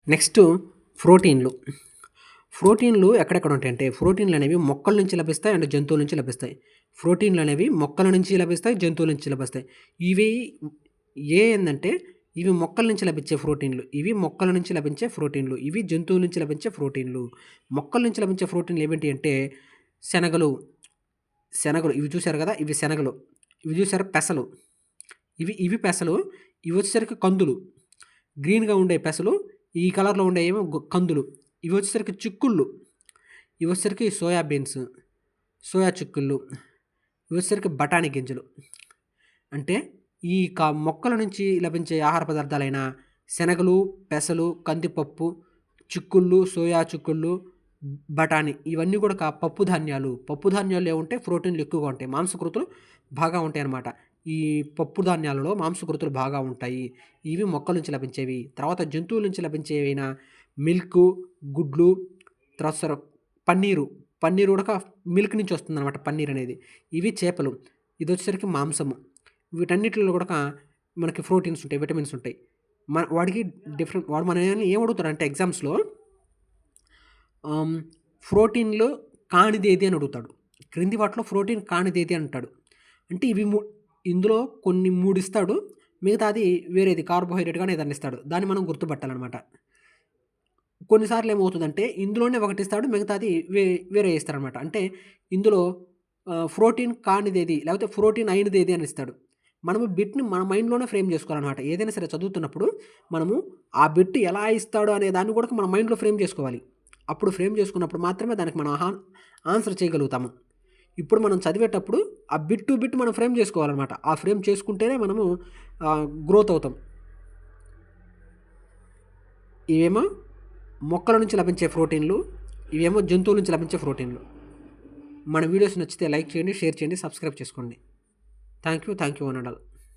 Next ప్రోటీన్లు. ప్రోటీన్లు ఎక్కడెక్కడ ఉంటాయంటే, ప్రోటీన్లు అనేవి మొక్కల నుంచి లభిస్తాయి అండ్ జంతువుల నుంచి లభిస్తాయి. ప్రోటీన్లు అనేవి మొక్కల నుంచి లభిస్తాయి, జంతువుల నుంచి లభిస్తాయి. ఇవి ఏందంటే ఇవి మొక్కల నుంచి లభించే ప్రోటీన్లు, ఇవి మొక్కల నుంచి లభించే ప్రోటీన్లు, ఇవి జంతువుల నుంచి లభించే ప్రోటీన్లు. మొక్కల నుంచి లభించే ప్రోటీన్లు ఏమిటి అంటే శనగలు, శనగలు ఇవి చూసారు కదా, ఇవి శనగలు. ఇవి చూసారు పెసలు, ఇవి పెసలు. ఇవి వచ్చేసరికి కందులు, గ్రీన్గా ఉండే పెసలు. ఈ కలర్లో ఉండే ఏమో కందులు. ఇవి వచ్చేసరికి చిక్కుళ్ళు, ఇవి వచ్చేసరికి సోయాబీన్స్, సోయా చిక్కుళ్ళు. ఇవి వచ్చేసరికి బఠానీ గింజలు. అంటే ఈ మొక్కల నుంచి లభించే ఆహార పదార్థాలైన శనగలు, పెసలు, కందిపప్పు, చిక్కుళ్ళు, సోయా చిక్కుళ్ళు, బఠానీ ఇవన్నీ కూడా పప్పు ధాన్యాలు. పప్పు ధాన్యాలు ఏముంటాయి, ప్రోటీన్లు ఎక్కువగా ఉంటాయి, మాంసకృతులు బాగా ఉంటాయి అన్నమాట. ఈ పప్పు ధాన్యాలలో మాంసకృతులు బాగా ఉంటాయి. ఇవి మొక్కల నుంచి లభించేవి. తర్వాత జంతువుల నుంచి లభించేవైన మిల్క్, గుడ్లు, తర్వాత పన్నీరు. పన్నీరు కూడా మిల్క్ నుంచి వస్తుందన్నమాట, పన్నీర్ అనేది. ఇవి చేపలు. ఇది వచ్చేసరికి మాంసము. వీటన్నిటిలో కూడా మనకి ప్రోటీన్స్ ఉంటాయి, విటమిన్స్ ఉంటాయి. వాడికి వాడు మన ఏం అడుగుతాడంటే ఎగ్జామ్స్లో ప్రోటీన్లో కానిదేది అని అడుగుతాడు. క్రింది వాటిలో ప్రోటీన్ కానిదేది అంటాడు. అంటే ఇవి ఇందులో కొన్ని 3 ఇస్తాడు, మిగతాది వేరేది కార్బోహైడ్రేట్ కానీ ఏదన్నా ఇస్తాడు. దాన్ని మనం గుర్తుపట్టాలన్నమాట. కొన్నిసార్లు ఏమవుతుందంటే ఇందులోనే ఒకటి ఇస్తాడు, మిగతాది వేరే ఇస్తారనమాట. అంటే ఇందులో ప్రోటీన్ కానిదేది లేకపోతే ప్రోటీన్ అయినదేది అని ఇస్తాడు. మనము బిట్ని మన మైండ్లోనే ఫ్రేమ్ చేసుకోవాలన్నమాట. ఏదైనా సరే చదువుతున్నప్పుడు మనము ఆ బిట్ ఎలా ఇస్తాడు అనే దాన్ని కూడా మన మైండ్లో ఫ్రేమ్ చేసుకోవాలి. అప్పుడు ఫ్రేమ్ చేసుకున్నప్పుడు మాత్రమే దానికి మనం ఆన్సర్ చేయగలుగుతాము. ఇప్పుడు మనం చదివేటప్పుడు ఆ బిట్ టు బిట్ మనం ఫ్రేమ్ చేసుకోవాలన్నమాట. ఆ ఫ్రేమ్ చేసుకుంటేనే మనము గ్రోత్ అవుతాం. ఇవేమో మొక్కల నుంచి లభించే ప్రోటీన్లు, ఇవేమో జంతువుల నుంచి లభించే ప్రోటీన్లు. మన వీడియోస్ నచ్చితే లైక్ చేయండి, షేర్ చేయండి, సబ్స్క్రైబ్ చేసుకోండి. Thank you one and all.